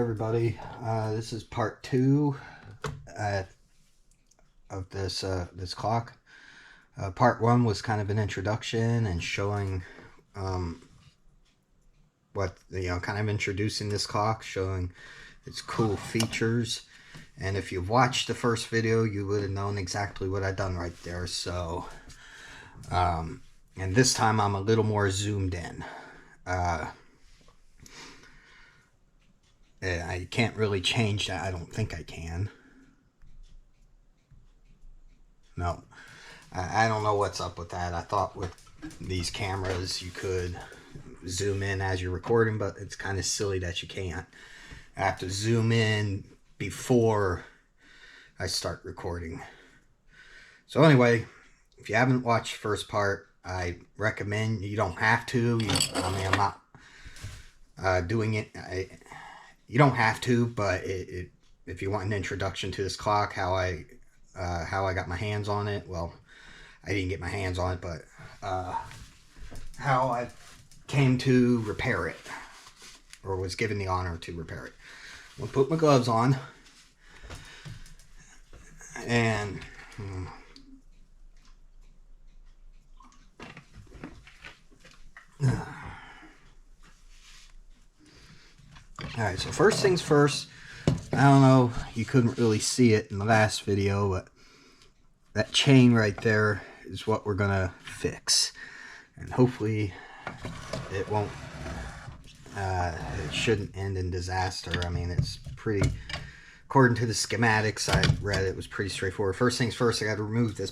everybody. This is part 2 of this clock. Part 1 was kind of an introduction and showing what, kind of introducing this clock, showing its cool features. And if you've watched the first video, you would have known exactly what I've done right there. So, and this time I'm a little more zoomed in. I can't really change that. I don't think I can. No. I don't know what's up with that. I thought with these cameras you could zoom in as you're recording, but it's kind of silly that you can't. I have to zoom in before I start recording. So anyway, if you haven't watched the first part, I recommend, you don't have to. I'm not doing it. You don't have to, but if you want an introduction to this clock, how I got my hands on it, well, I didn't get my hands on it, but how I came to repair it, or was given the honor to repair it. I'm going to put my gloves on, and alright, so first things first, I don't know, you couldn't really see it in the last video, but that chain right there is what we're gonna fix. And hopefully it won't, it shouldn't end in disaster. I mean, it's pretty, according to the schematics I read, it was pretty straightforward. First things first, I gotta remove this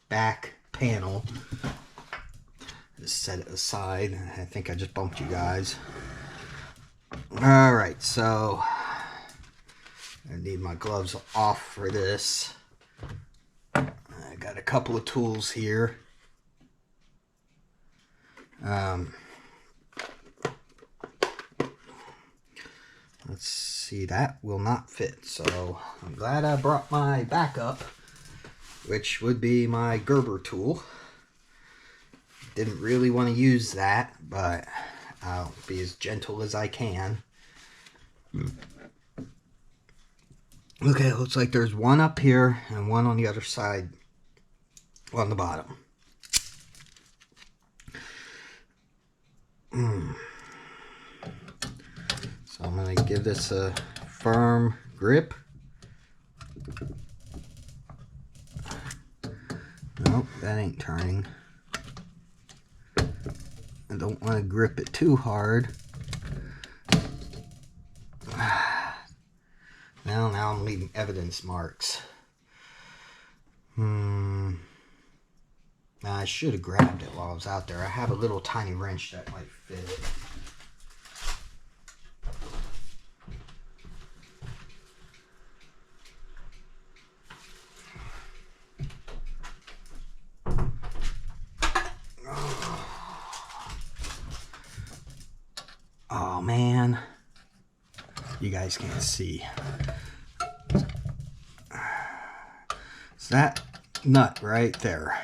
back panel. Just set it aside. I think I just bumped you guys. Alright, so I need my gloves off for this. I got a couple of tools here. Let's see, that will not fit. So I'm glad I brought my backup, which would be my Gerber tool. Didn't really want to use that, but I'll be as gentle as I can. Okay, it looks like there's one up here and one on the other side on the bottom. So I'm going to give this a firm grip. Nope, that ain't turning. I don't want to grip it too hard. Now I'm leaving evidence marks. Now I should have grabbed it while I was out there. I have a little tiny wrench that might fit it. Oh man, you guys can't see. It's that nut right there.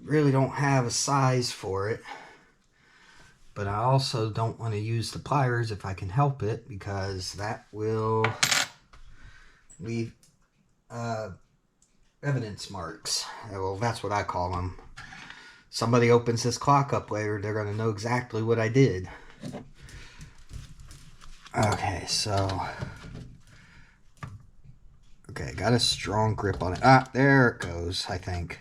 Really don't have a size for it, but I also don't want to use the pliers if I can help it, because that will leave evidence marks. Well, that's what I call them. Somebody opens this clock up later, they're going to know exactly what I did. Okay, so got a strong grip on it. Ah, there it goes, I think.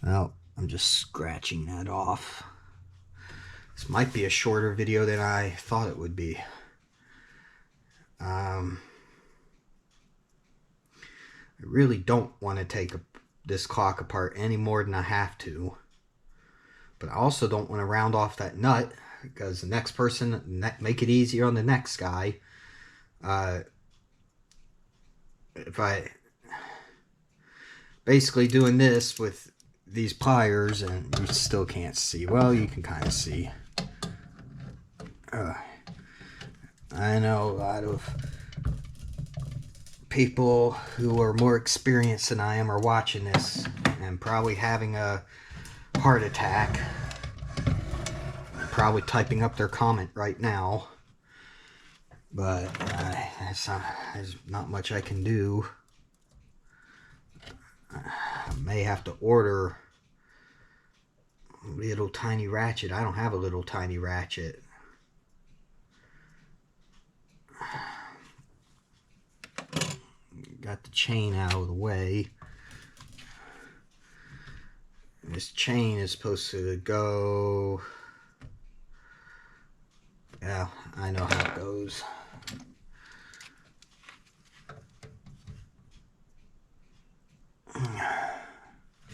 Well, I'm just scratching that off. This might be a shorter video than I thought it would be. I really don't want to take this clock apart any more than I have to. But I also don't want to round off that nut, because the next person, make it easier on the next guy. If I basically doing this with these pliers, and you still can't see. Well, you can kind of see. I know a lot of people who are more experienced than I am are watching this and probably having a heart attack. I'm probably typing up their comment right now. But there's not much I can do. I may have to order a little tiny ratchet. I don't have a little tiny ratchet. Got the chain out of the way. This chain is supposed to go... Yeah, I know how it goes.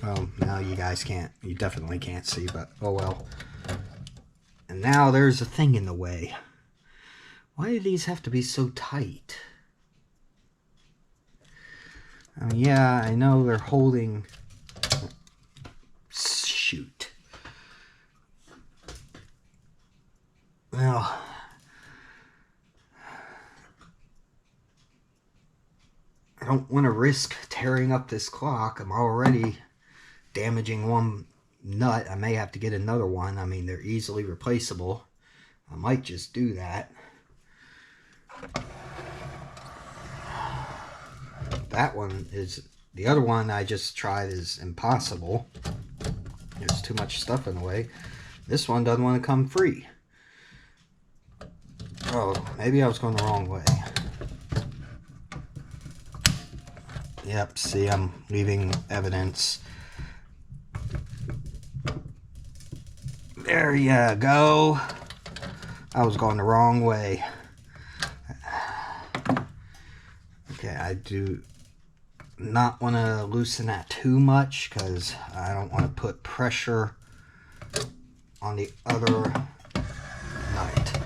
Well, now you guys can't. You definitely can't see, but oh well. And now there's a thing in the way. Why do these have to be so tight? I mean, yeah, I know they're holding... Shoot. Well... I don't want to risk tearing up this clock. I'm already damaging one nut. I may have to get another one. I mean, they're easily replaceable. I might just do that. That one is... The other one I just tried is impossible. There's too much stuff in the way. This one doesn't want to come free. Oh, maybe I was going the wrong way. Yep, see, I'm leaving evidence. There you go. I was going the wrong way. Okay, I do not want to loosen that too much because I don't want to put pressure on the other nut.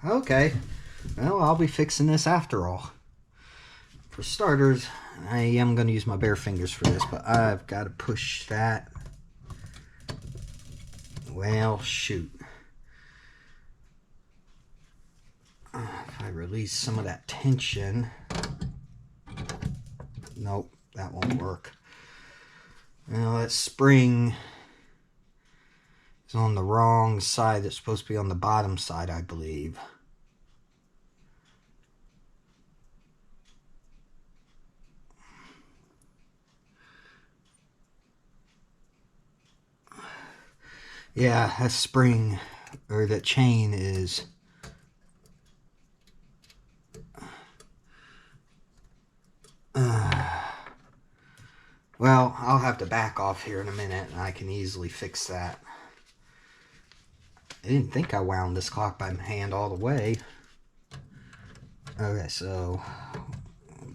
Okay, well, I'll be fixing this after all. For starters, I am going to use my bare fingers for this, but I've got to push that. Well, shoot. If I release some of that tension... Nope, that won't work. Now that spring is on the wrong side. It's supposed to be on the bottom side, I believe. Yeah, that spring, or that chain is... well, I'll have to back off here in a minute, and I can easily fix that. I didn't think I wound this clock by hand all the way. Okay, so...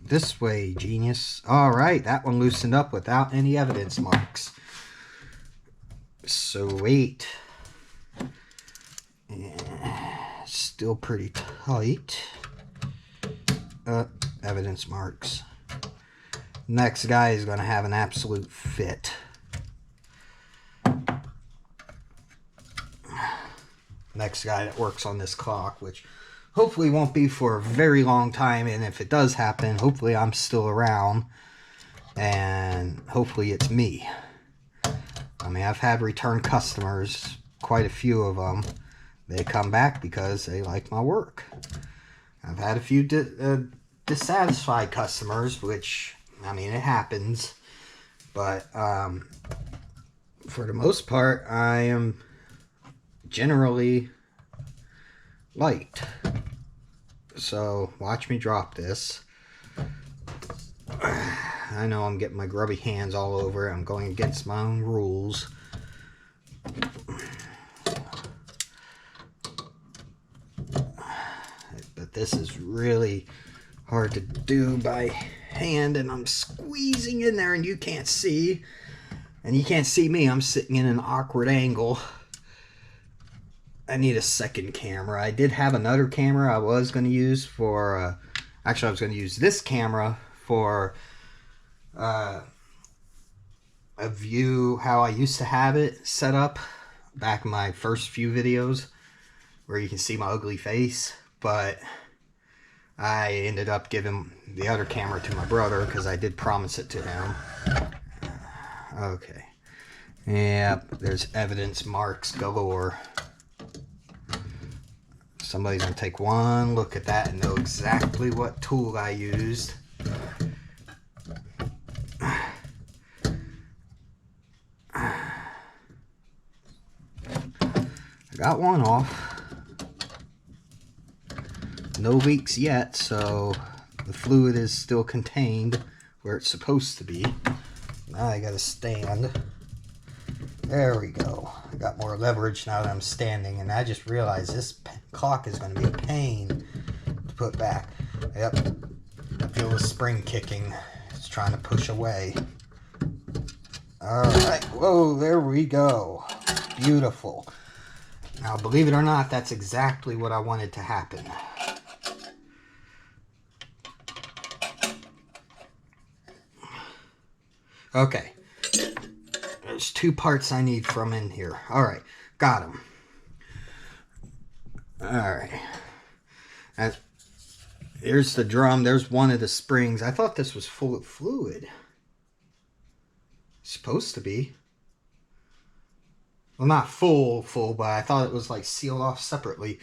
this way, genius. Alright, that one loosened up without any evidence marks. Sweet. Yeah, still pretty tight. Evidence marks. Next guy is going to have an absolute fit. Next guy that works on this clock, which hopefully won't be for a very long time, and if it does happen, hopefully I'm still around, and hopefully it's me. I mean, I've had return customers, quite a few of them. They come back because they like my work. I've had a few dissatisfied customers, which, I mean, it happens. But for the most part, I am generally liked. So, watch me drop this. I know I'm getting my grubby hands all over it. I'm going against my own rules. But this is really hard to do by hand, and I'm squeezing in there and you can't see. And you can't see me. I'm sitting in an awkward angle. I need a second camera. I did have another camera I was going to use for... actually, I was going to use this camera for... a view how I used to have it set up back in my first few videos where you can see my ugly face, but I ended up giving the other camera to my brother because I did promise it to him. Okay. Yeah, there's evidence marks galore. Somebody's gonna take one look at that and know exactly what tool I used. I got one off. No leaks yet, so the fluid is still contained where it's supposed to be. Now I gotta stand. There we go. I got more leverage now that I'm standing, and I just realized this clock is going to be a pain to put back. Yep, I feel the spring kicking. It's trying to push away. Alright, whoa, there we go. Beautiful. Now, believe it or not, that's exactly what I wanted to happen. Okay. There's two parts I need from in here. Alright, got them. Alright. Here's the drum. There's one of the springs. I thought this was full of fluid. Supposed to be. Well, not full, but I thought it was like sealed off separately.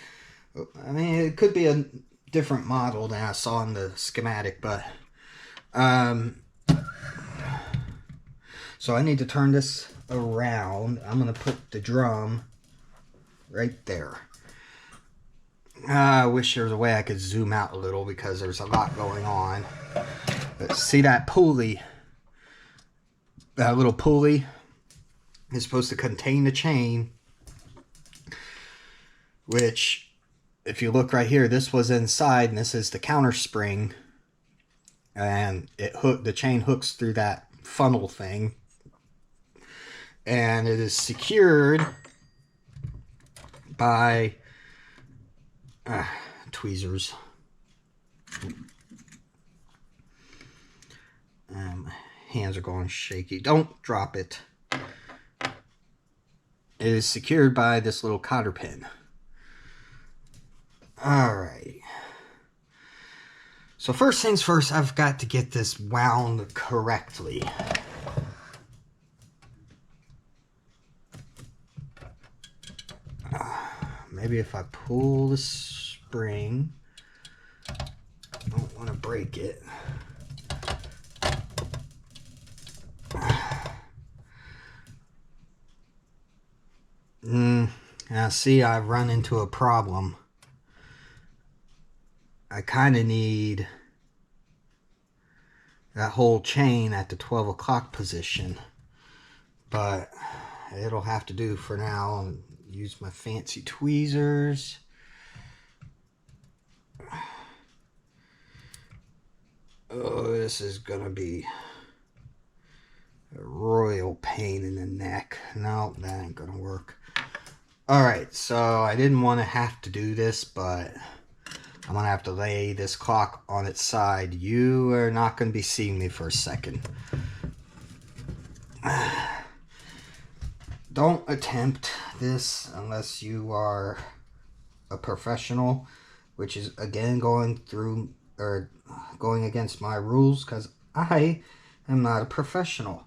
I mean, it could be a different model than I saw in the schematic, but... So I need to turn this around. I'm going to put the drum right there. I wish there was a way I could zoom out a little because there's a lot going on. But see that pulley? That little pulley is supposed to contain the chain. Which, if you look right here, this was inside and this is the counter spring. And the chain hooks through that funnel thing. And it is secured by tweezers. My hands are going shaky. Don't drop it. It is secured by this little cotter pin. Alright. So first things first, I've got to get this wound correctly. Maybe if I pull the spring, I don't want to break it. Now see, I've run into a problem. I kind of need that whole chain at the 12 o'clock position, but it'll have to do for now. And use my fancy tweezers. Oh, this is gonna be a royal pain in the neck. No, that ain't gonna work. Alright, so I didn't want to have to do this, but I'm gonna have to lay this clock on its side. You are not gonna be seeing me for a second. Don't attempt this unless you are a professional, which is again going against my rules because I am not a professional.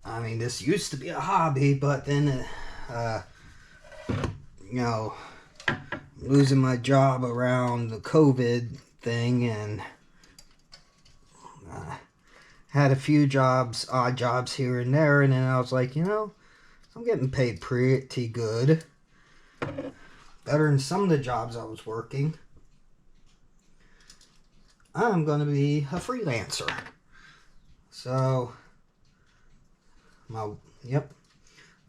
I mean, this used to be a hobby, but then you know, losing my job around the COVID thing, and had a few jobs, odd jobs here and there, and then I was like, you know, I'm getting paid pretty good. Better than some of the jobs I was working. I'm going to be a freelancer. So, yep.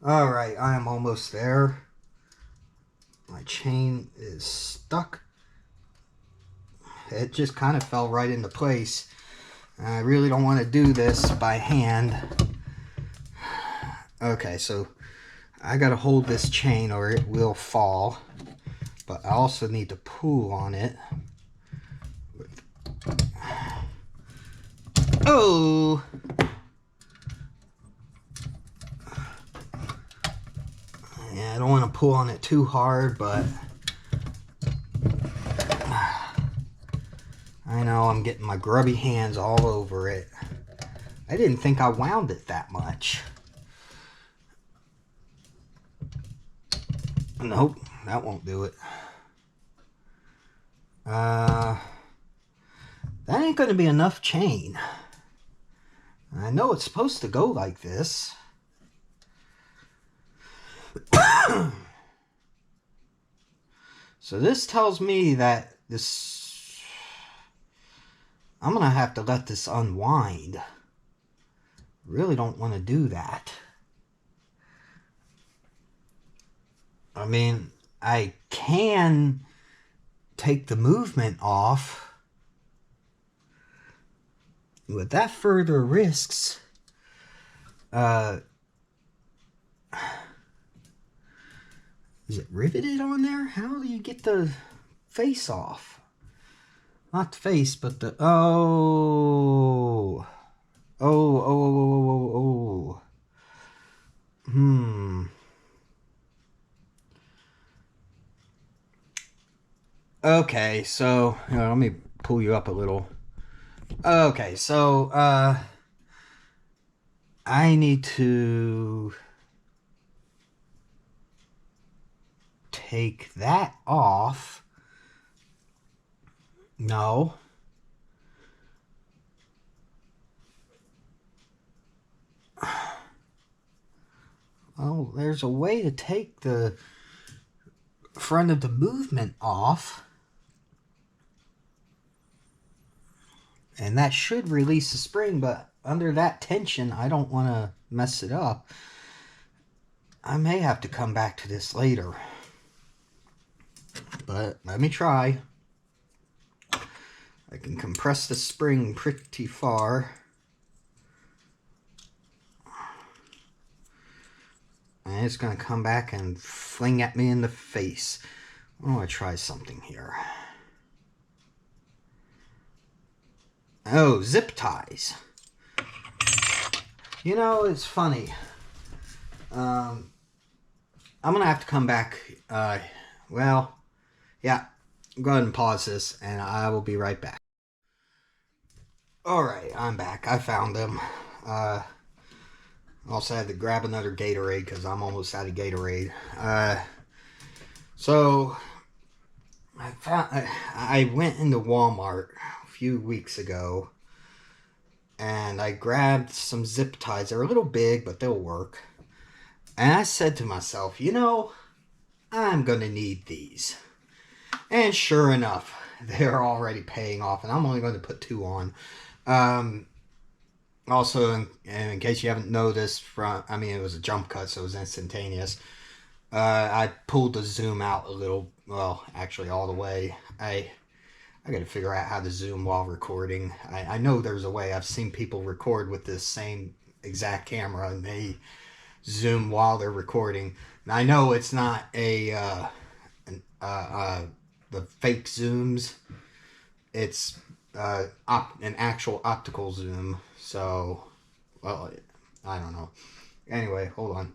Alright, I am almost there. My chain is stuck. It just kind of fell right into place. I really don't want to do this by hand. Okay, so I got to hold this chain or it will fall. But I also need to pull on it. Oh! Yeah, I don't want to pull on it too hard, but I know I'm getting my grubby hands all over it. I didn't think I wound it that much. Nope, that won't do it. That ain't gonna be enough chain. I know it's supposed to go like this. So this tells me that this... I'm gonna have to let this unwind. Really don't want to do that. I mean, I can take the movement off, but that further risks is it riveted on there? How do you get the face off? Not the face, but the... Oh. Oh. Okay, so let me pull you up a little. Okay, so I need to take that off. No. Oh, there's a way to take the front of the movement off. And that should release the spring, but under that tension, I don't want to mess it up. I may have to come back to this later. But let me try. I can compress the spring pretty far. And it's going to come back and fling at me in the face. I want to try something here. Oh, zip ties. You know, it's funny. I'm going to have to come back. Well, yeah. Go ahead and pause this, and I will be right back. Alright, I'm back. I found them. Also had to grab another Gatorade because I'm almost out of Gatorade. So I went into Walmart a few weeks ago and I grabbed some zip ties. They're a little big, but they'll work. And I said to myself, you know, I'm going to need these. And sure enough, they're already paying off, and I'm only going to put 2 on. Also, in case you haven't noticed, it was a jump cut, so it was instantaneous. I pulled the zoom out a little, well, actually all the way. I got to figure out how to zoom while recording. I know there's a way. I've seen people record with this same exact camera, and they zoom while they're recording. Now, I know it's not the fake zooms. It's an actual optical zoom. So, well, I don't know. Anyway, hold on.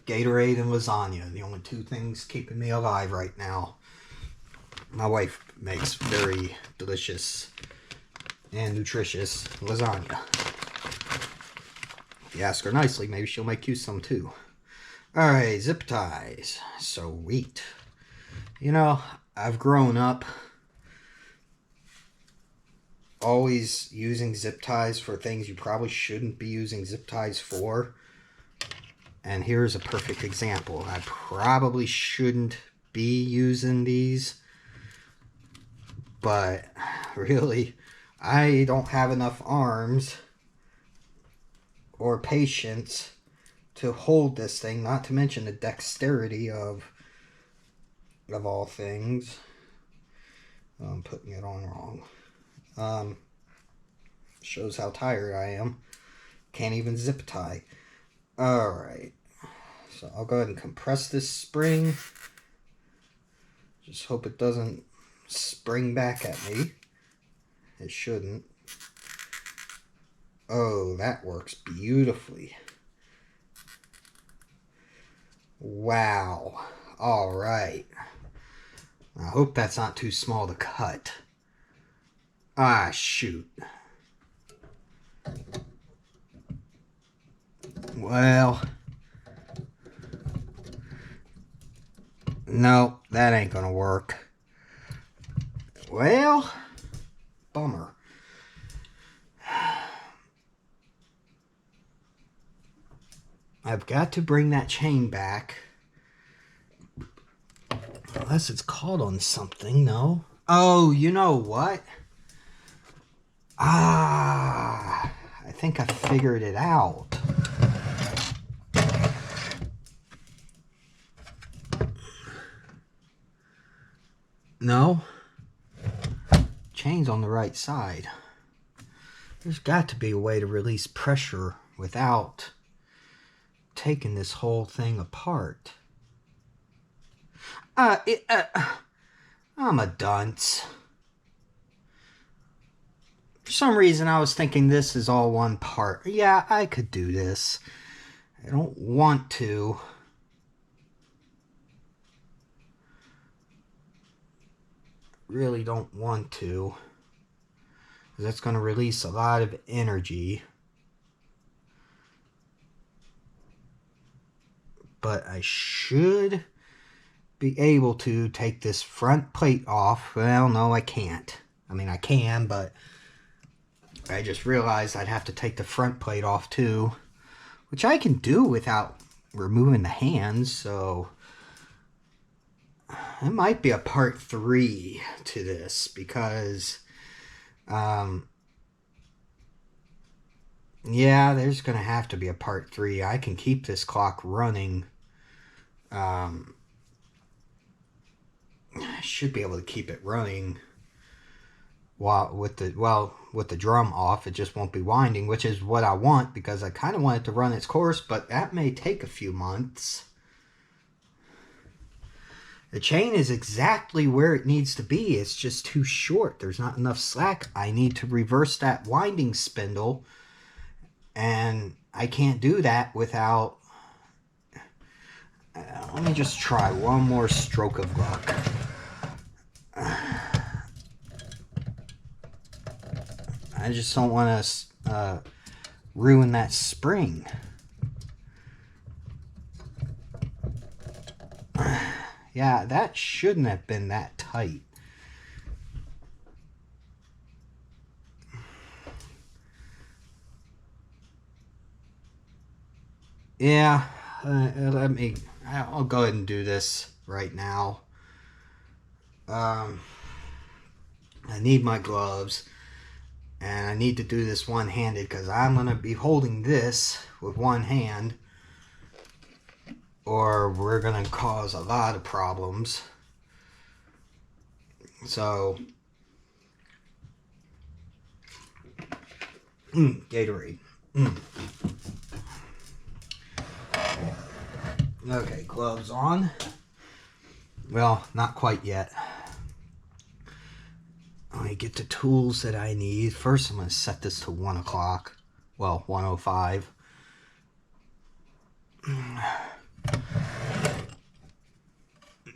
Gatorade and lasagna, the only 2 things keeping me alive right now. My wife makes very delicious and nutritious lasagna. If you ask her nicely, maybe she'll make you some too. Alright, zip ties. Sweet. You know, I've grown up always using zip ties for things you probably shouldn't be using zip ties for. And here's a perfect example. I probably shouldn't be using these, but really, I don't have enough arms or patience to hold this thing, not to mention the dexterity of all things. I'm putting it on wrong. Shows how tired I am. Can't even zip tie. Alright. So I'll go ahead and compress this spring. Just hope it doesn't spring back at me. It shouldn't. Oh, that works beautifully. Wow. Alright. I hope that's not too small to cut. Ah, shoot. Well, no, that ain't gonna work. Well, bummer. I've got to bring that chain back. Unless it's caught on something, no. Oh, you know what? I think I figured it out. No. Chain's on the right side. There's got to be a way to release pressure without taking this whole thing apart. I'm a dunce. For some reason, I was thinking this is all one part. Yeah, I could do this. I don't want to. Really don't want to. Because that's going to release a lot of energy. But I should be able to take this front plate off. Well, no, I can't. I mean, I can, but I just realized I'd have to take the front plate off too, which I can do without removing the hands, so it might be a part 3 to this, because yeah, there's gonna have to be a part 3. I can keep this clock running. I should be able to keep it running while with the drum off. It just won't be winding, which is what I want, because I kind of want it to run its course, but that may take a few months. The chain is exactly where it needs to be. It's just too short. There's not enough slack. I need to reverse that winding spindle, and I can't do that without... let me just try one more stroke of luck. I just don't want to ruin that spring. Yeah, that shouldn't have been that tight. Yeah, I'll go ahead and do this right now. I need my gloves, and I need to do this one-handed because I'm going to be holding this with one hand, or we're going to cause a lot of problems. So, Gatorade. Okay, gloves on. Well, not quite yet. Let me get the tools that I need. First, I'm going to set this to 1 o'clock. Well, 1:05.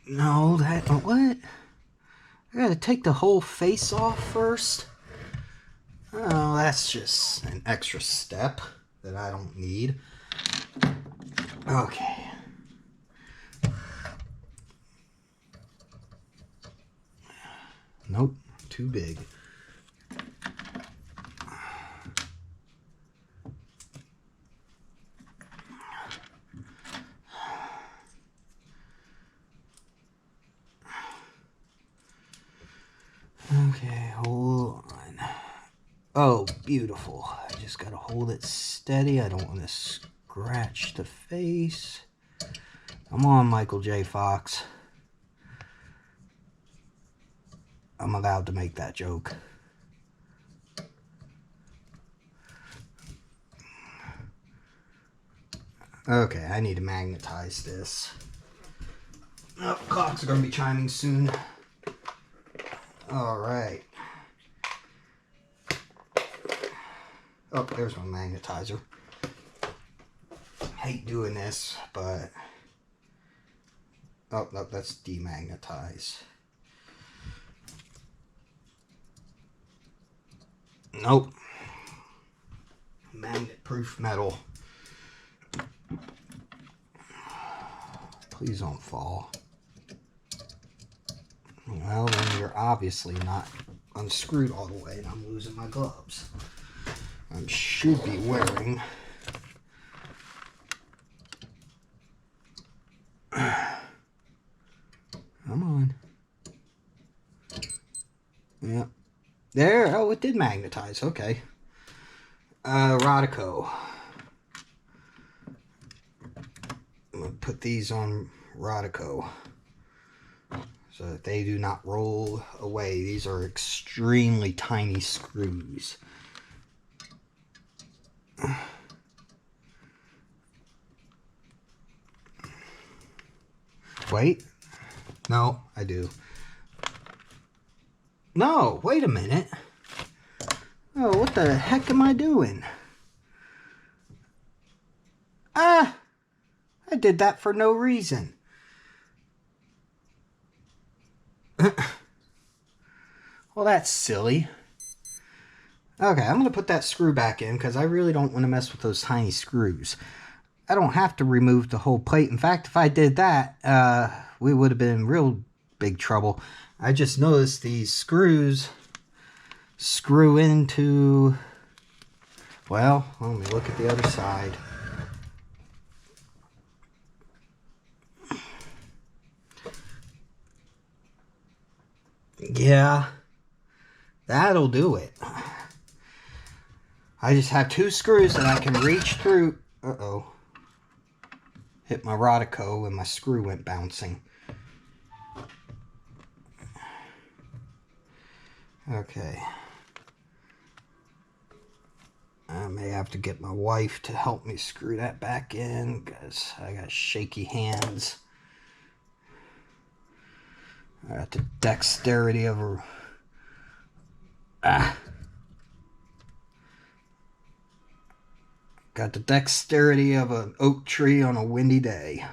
No, that... What? I got to take the whole face off first? Oh, that's just an extra step that I don't need. Okay. Nope, too big. Okay, hold on. Oh, beautiful. I just gotta hold it steady. I don't want to scratch the face. Come on, Michael J. Fox. I'm allowed to make that joke. Okay, I need to magnetize this. Oh, clocks are going to be chiming soon. Alright. Oh, there's my magnetizer. Hate doing this, but... Oh, no, that's demagnetize. Nope. Magnet-proof metal. please don't fall. Well, then you're obviously not unscrewed all the way, and I'm losing my gloves. I should be wearing come on. Yeah. There. Oh, it did magnetize. Okay. Rodico. I'm going to put these on Rodico so that they do not roll away. These are extremely tiny screws. Wait. No, I do. No, wait a minute. Oh, what the heck am I doing? Ah! I did that for no reason. Well, that's silly. Okay, I'm going to put that screw back in because I really don't want to mess with those tiny screws. I don't have to remove the whole plate. In fact, if I did that, we would have been in real big trouble. I just noticed these screws screw into... Well, let me look at the other side. Yeah, that'll do it. I just have two screws that I can reach through. Uh-oh. Hit my Rodico and my screw went bouncing. Okay. I may have to get my wife to help me screw that back in because I got shaky hands. I got the dexterity of a... Got the dexterity of an oak tree on a windy day.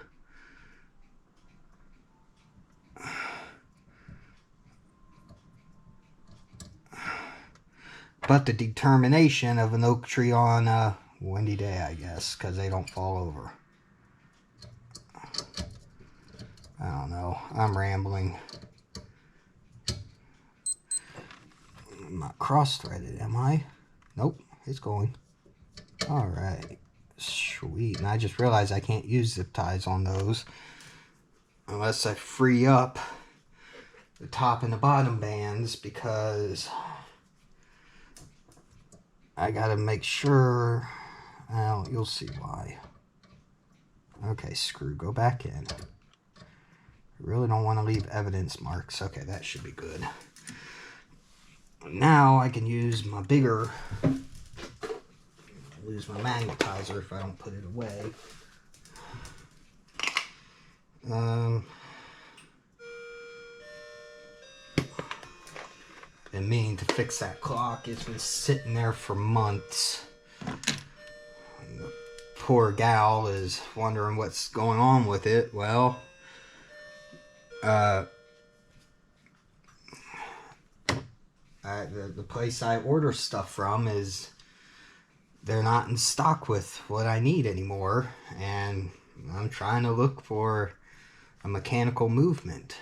But the determination of an oak tree on a windy day, I guess, because they don't fall over. I don't know. I'm rambling. I'm not cross-threaded, am I? Nope, it's going. Alright. Sweet. And I just realized I can't use zip ties on those unless I free up the top and the bottom bands, because I gotta make sure. Well, you'll see why. Okay, screw, go back in. I really don't want to leave evidence marks. Okay, that should be good. Now I can use my bigger, lose my magnetizer if I don't put it away. Been meaning to fix that clock. It's been sitting there for months. And the poor gal is wondering what's going on with it. Well, the place I order stuff from is, they're not in stock with what I need anymore, and I'm trying to look for a mechanical movement.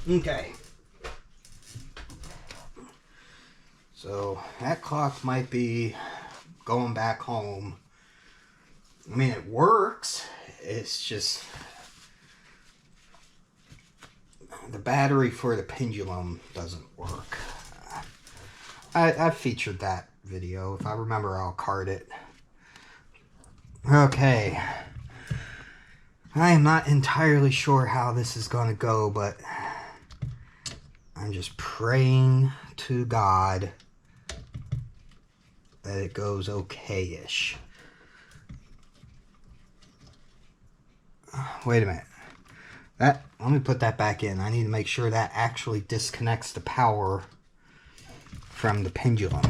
Okay. So that clock might be going back home. I mean, it works. It's just the battery for the pendulum doesn't work. I featured that video. If I remember, I'll card it. Okay. I am not entirely sure how this is going to go, but I'm just praying to God that it goes okay-ish. Wait a minute. Let me put that back in. I need to make sure that actually disconnects the power from the pendulum.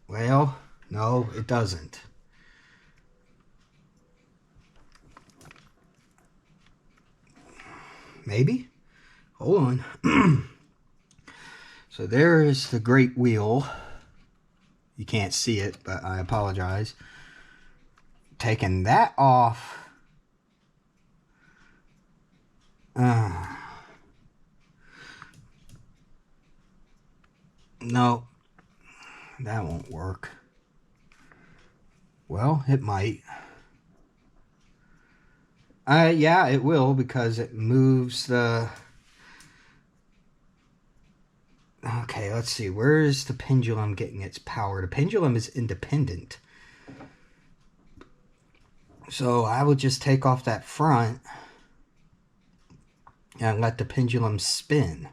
Well, no, it doesn't. Maybe? Hold on. So there is the great wheel. You can't see it, but I apologize. Taking that off. No, that won't work. Well, it might. Yeah, it will, because it moves the... Okay, let's see. Where is the pendulum getting its power? The pendulum is independent. So I would just take off that front and let the pendulum spin.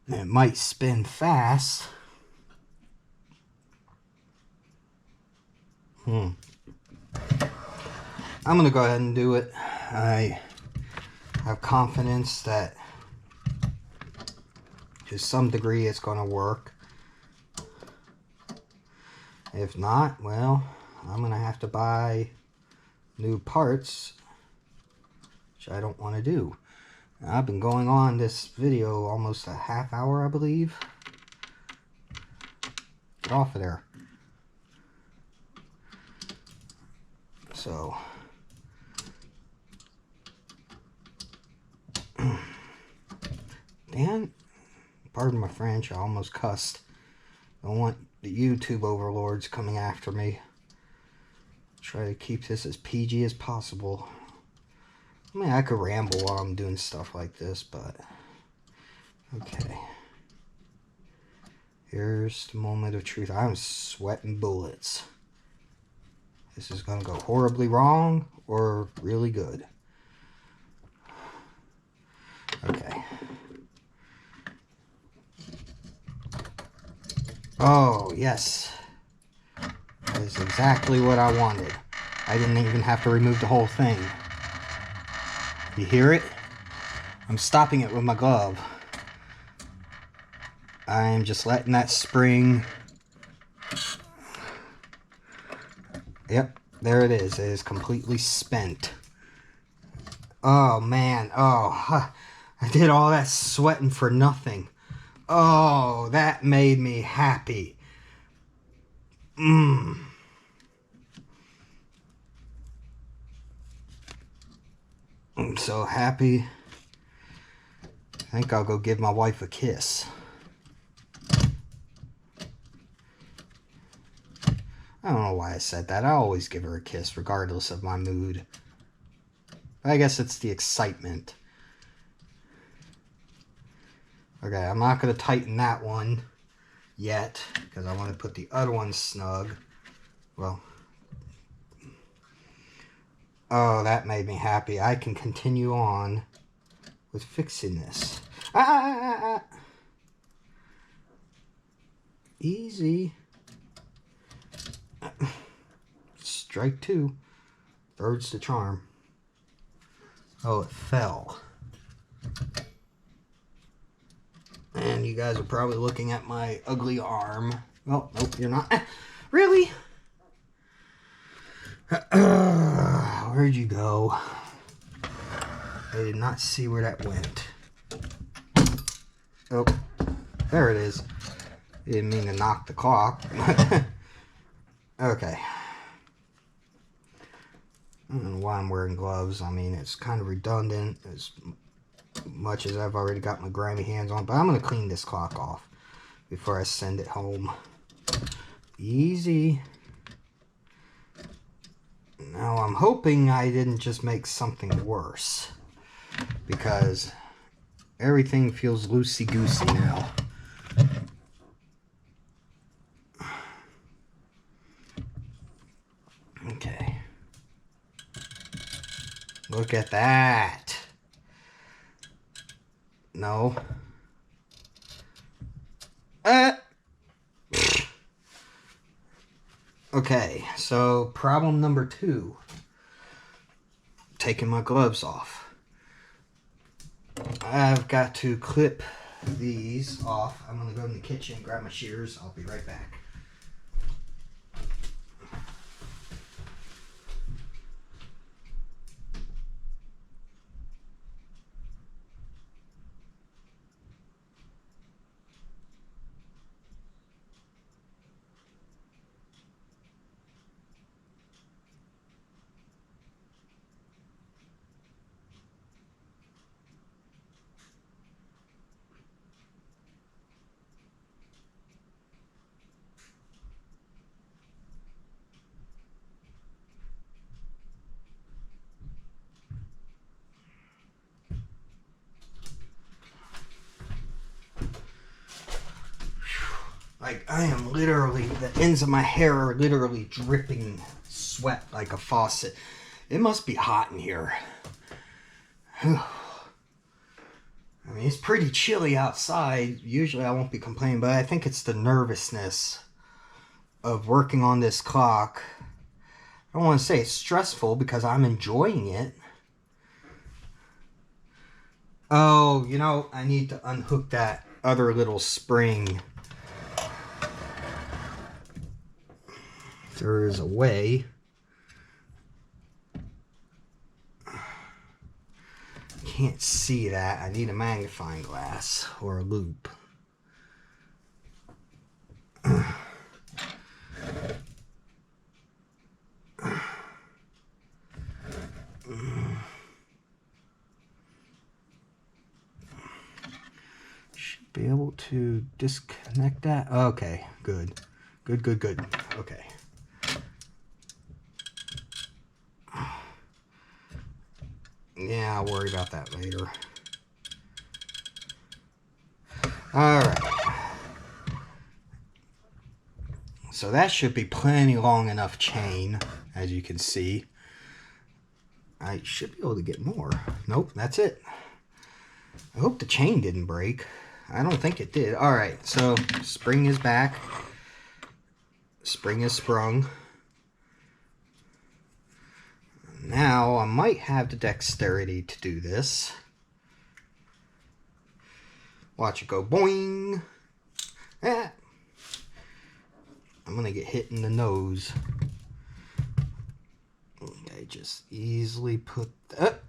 It might spin fast. I'm going to go ahead and do it. I have confidence that to some degree it's going to work. If not, well, I'm going to have to buy new parts, which I don't want to do. I've been going on this video almost a half hour, I believe. Get off of there. So, Dan, pardon my French, I almost cussed. Don't want the YouTube overlords coming after me. Try to keep this as PG as possible. I mean, I could ramble while I'm doing stuff like this, but... Okay. Here's the moment of truth. I'm sweating bullets. This is going to go horribly wrong or really good. Okay. Oh, yes. That is exactly what I wanted. I didn't even have to remove the whole thing. You hear it? I'm stopping it with my glove. I am just letting that spring... Yep, there it is. It is completely spent. Oh, man. Oh, I did all that sweating for nothing. Oh, that made me happy. I'm so happy. I think I'll go give my wife a kiss. I don't know why I said that. I always give her a kiss regardless of my mood. But I guess it's the excitement. Okay, I'm not going to tighten that one yet because I want to put the other one snug. Well, oh, that made me happy. I can continue on with fixing this. Easy. Strike two. Bird's the charm. Oh, it fell. And you guys are probably looking at my ugly arm. Well, nope, you're not. Really? Where'd you go? I did not see where that went. Oh, there it is. Didn't mean to knock the clock. Okay. I don't know why I'm wearing gloves. I mean, it's kind of redundant as much as I've already got my grimy hands on. But I'm going to clean this clock off before I send it home. Easy. Now, I'm hoping I didn't just make something worse, because everything feels loosey-goosey now. Okay. Look at that. No. Okay, so problem number 2. Taking my gloves off. I've got to clip these off. I'm going to go in the kitchen and grab my shears. I'll be right back. Like, I am literally, the ends of my hair are literally dripping sweat like a faucet. It must be hot in here. I mean, it's pretty chilly outside. Usually I won't be complaining, but I think it's the nervousness of working on this clock. I don't want to say it's stressful because I'm enjoying it. Oh, you know, I need to unhook that other little spring. There is a way. Can't see that. I need a magnifying glass or a loupe. Should be able to disconnect that. Okay, good. Good. Okay. Yeah, I'll worry about that later. Alright. So that should be plenty long enough chain, as you can see. I should be able to get more. Nope, that's it. I hope the chain didn't break. I don't think it did. Alright, so spring is back. Spring is sprung. Now, I might have the dexterity to do this. Watch it go boing. Ah. I'm going to get hit in the nose. Okay, just easily put that.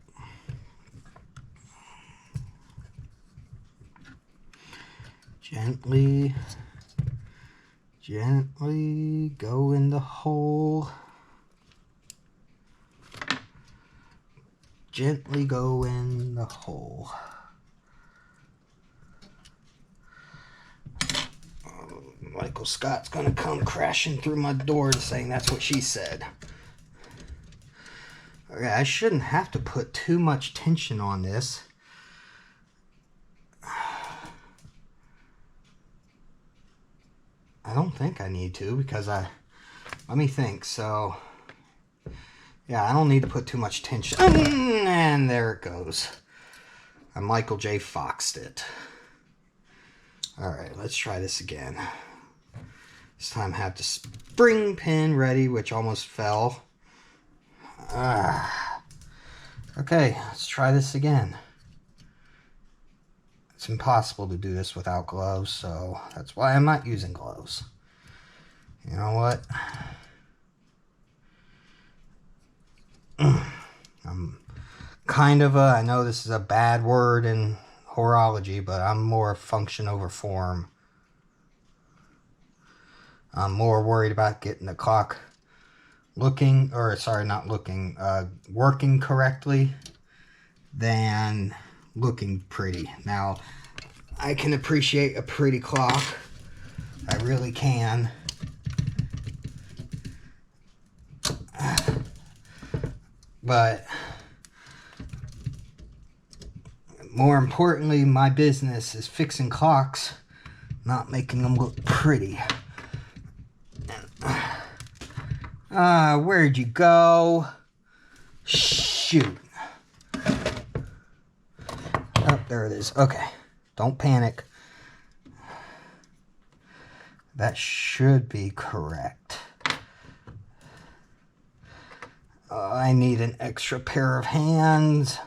Gently go in the hole. Gently go in the hole. Michael Scott's gonna come crashing through my door saying that's what she said. Okay, I shouldn't have to put too much tension on this. I don't think I need to because let me think. So, yeah, I don't need to put too much tension. And there it goes. I Michael J. Foxed it. Alright, let's try this again. This time I have the spring pin ready, which almost fell. Okay, let's try this again. It's impossible to do this without gloves, so that's why I'm not using gloves. You know what? I'm kind of I know this is a bad word in horology, but I'm more function over form. I'm more worried about getting the clock working correctly than looking pretty. Now, I can appreciate a pretty clock. I really can. But more importantly, my business is fixing clocks, not making them look pretty. Where'd you go? Shoot. Oh, there it is. Okay. Don't panic. That should be correct. I need an extra pair of hands.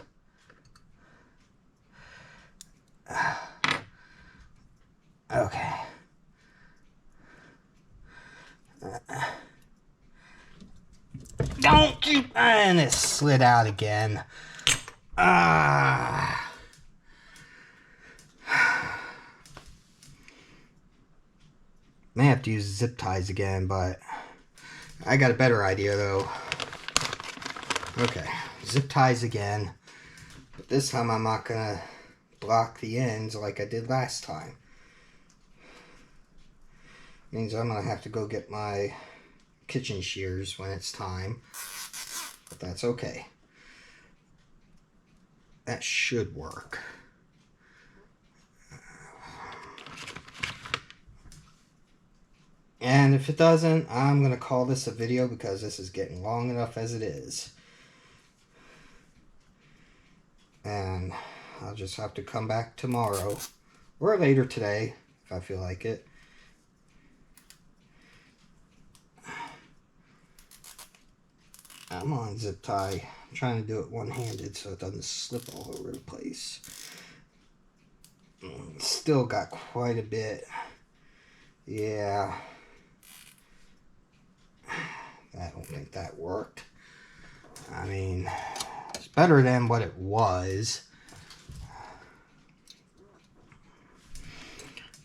Okay. Don't you... And it slid out again. May have to use zip ties again, but I got a better idea though. Okay, zip ties again. But this time I'm not gonna block the ends like I did last time. Means I'm gonna have to go get my kitchen shears when it's time. But that's okay. That should work. And if it doesn't, I'm going to call this a video because this is getting long enough as it is. And I'll just have to come back tomorrow or later today if I feel like it. I'm on zip tie. I'm trying to do it one-handed so it doesn't slip all over the place. Still got quite a bit. Yeah. I don't think that worked. I mean, it's better than what it was.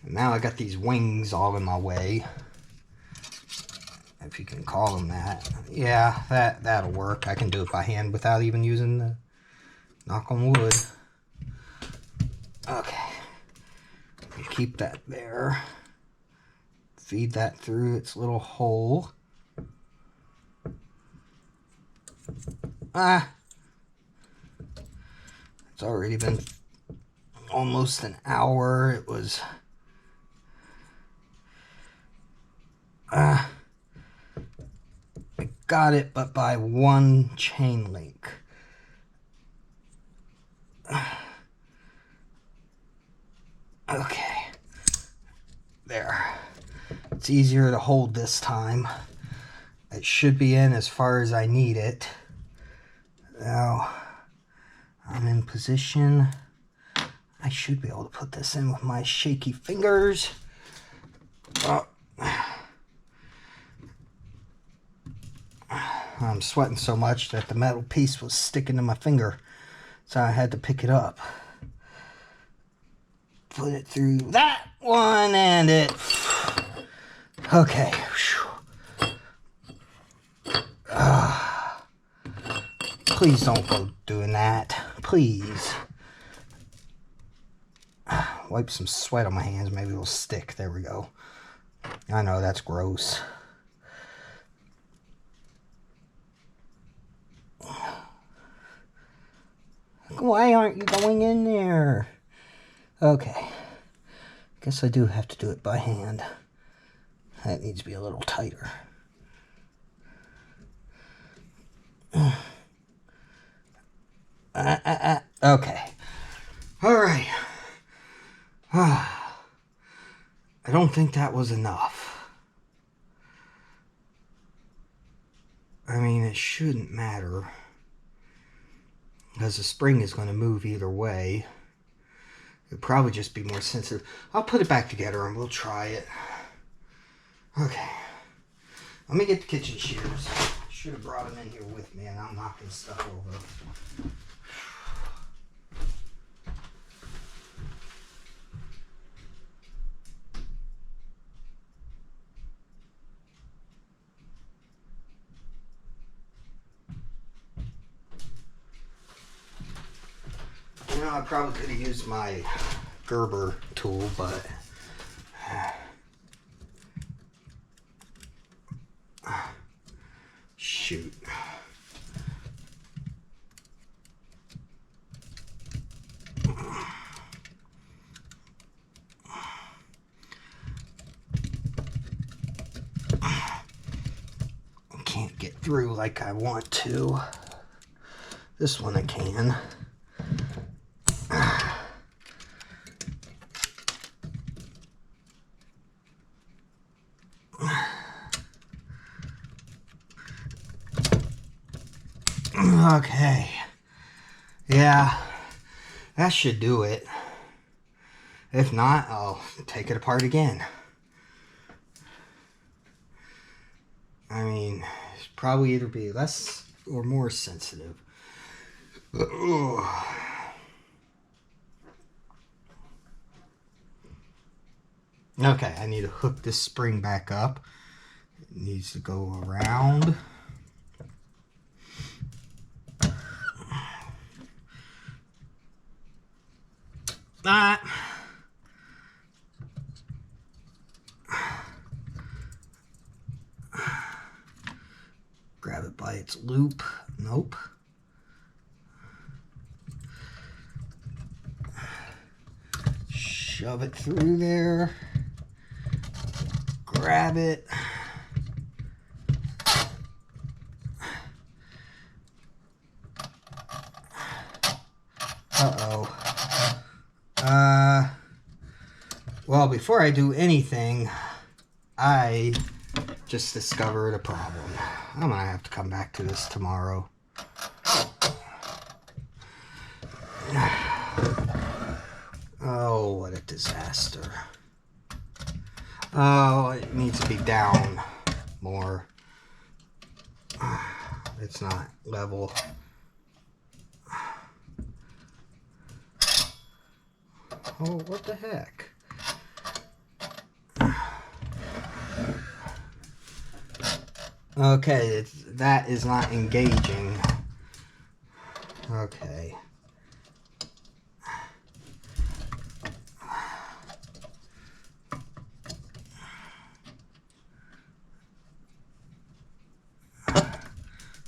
And now I got these wings all in my way. If you can call them that. Yeah, that'll work. I can do it by hand without even using the knock on wood. Okay. Keep that there. Feed that through its little hole. It's already been almost an hour. It was I got it, but by one chain link. Okay. There. It's easier to hold this time. It should be in as far as I need it. Now, I'm in position. I should be able to put this in with my shaky fingers. I'm sweating so much that the metal piece was sticking to my finger, so I had to pick it up. Put it through that one and it... Okay. Please don't go doing that. Please. Wipe some sweat on my hands. Maybe it'll stick. There we go. I know, that's gross. Why aren't you going in there? Okay. Guess I do have to do it by hand. That needs to be a little tighter. Okay. Alright. I don't think that was enough. I mean, it shouldn't matter, because the spring is going to move either way. It'd probably just be more sensitive. I'll put it back together and we'll try it. Okay. Let me get the kitchen shears. Should have brought them in here with me, and I'm knocking stuff over. You know, I probably could have used my Gerber tool, but shoot. I can't get through like I want to. This one I can. Okay. Yeah, that should do it. If not, I'll take it apart again. I mean, it's probably either be less or more sensitive. Okay, I need to hook this spring back up. It needs to go around. Grab it by its loop. Nope. Shove it through there. grab it. Well, before I do anything, I just discovered a problem. I'm gonna have to come back to this tomorrow. Oh, what a disaster. Oh, it needs to be down more. It's not level. Oh, what the heck? Okay, that is not engaging. Okay.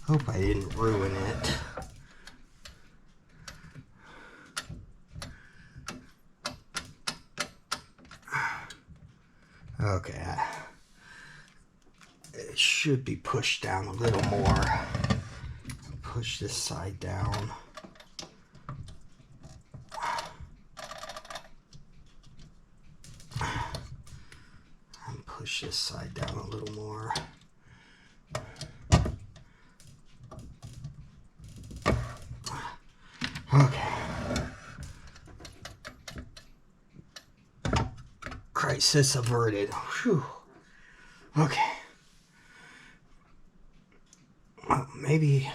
Hope I didn't ruin it. Okay. It should be pushed down a little more. Push this side down. And push this side down a little more. Okay. Crisis averted. Whew. Okay. Well, maybe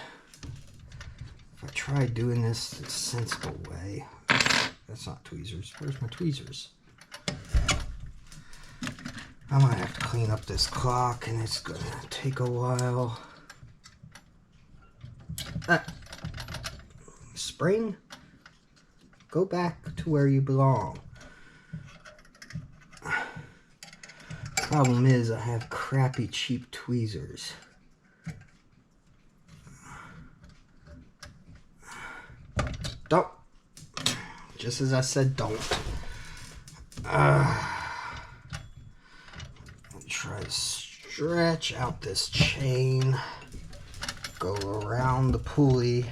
if I try doing this the sensible way. That's not tweezers. Where's my tweezers? I might have to clean up this clock, and it's gonna take a while. Spring, go back to where you belong. Problem is, I have crappy, cheap tweezers. Don't. Just as I said, don't. Try to stretch out this chain. Go around the pulley.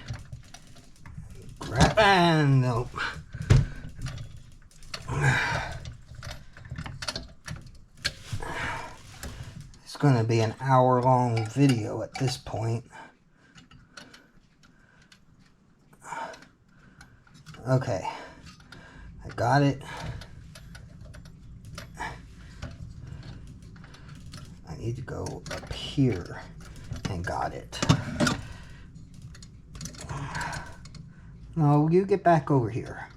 Grab, and nope. It's going to be an hour-long video at this point. Okay, I got it. I need to go up here and got it. No, you get back over here.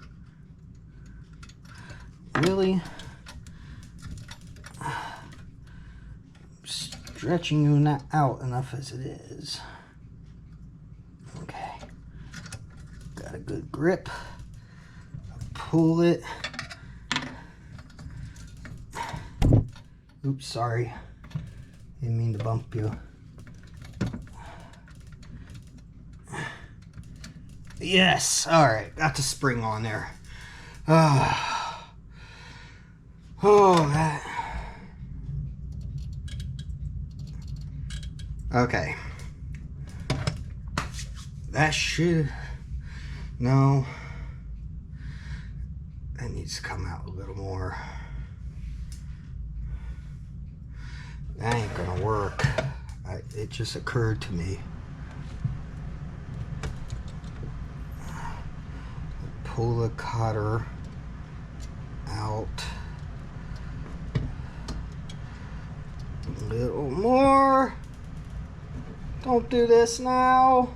Really? Stretching you not out enough as it is. Okay. Got a good grip. Pull it. Oops, sorry. Didn't mean to bump you. Yes, alright, got the spring on there. Oh, that. Okay. That should. No. That needs to come out a little more. That ain't gonna work. It just occurred to me. Pull the cutter out a little more. Don't do this now.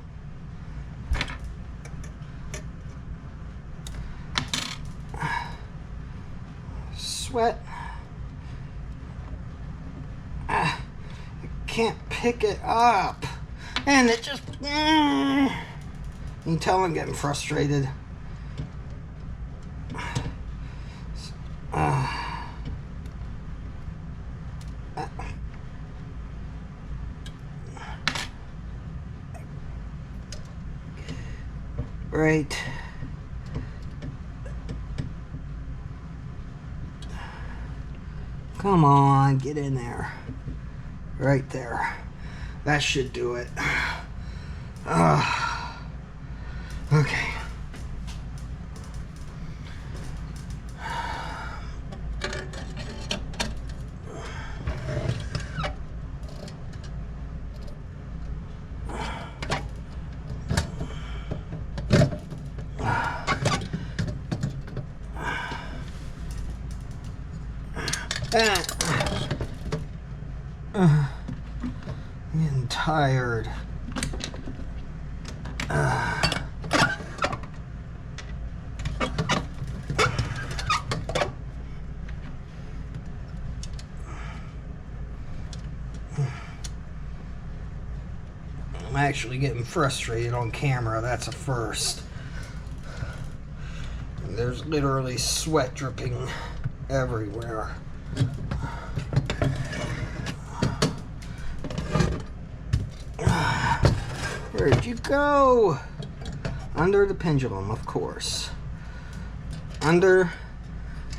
Sweat. I can't pick it up. And it just. You can tell I'm getting frustrated. Right. Come Come on, get in there. Right there. That should do it. Okay. I'm getting tired. I'm actually getting frustrated on camera. That's a first. And there's literally sweat dripping everywhere. Where'd you go? Under the pendulum, of course. Under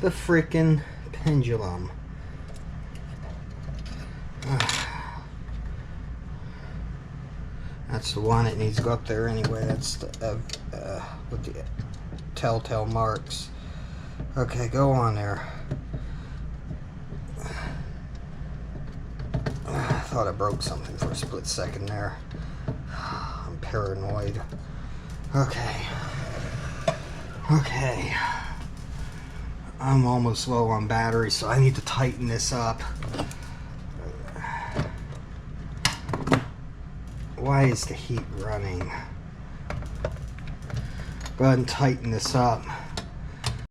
the freaking pendulum. That's the one that needs to go up there anyway. That's the with the telltale marks. Okay, go on there. I thought I broke something for a split second there. I'm paranoid. Okay. Okay. I'm almost low on battery, so I need to tighten this up. Why is the heat running? Go ahead and tighten this up.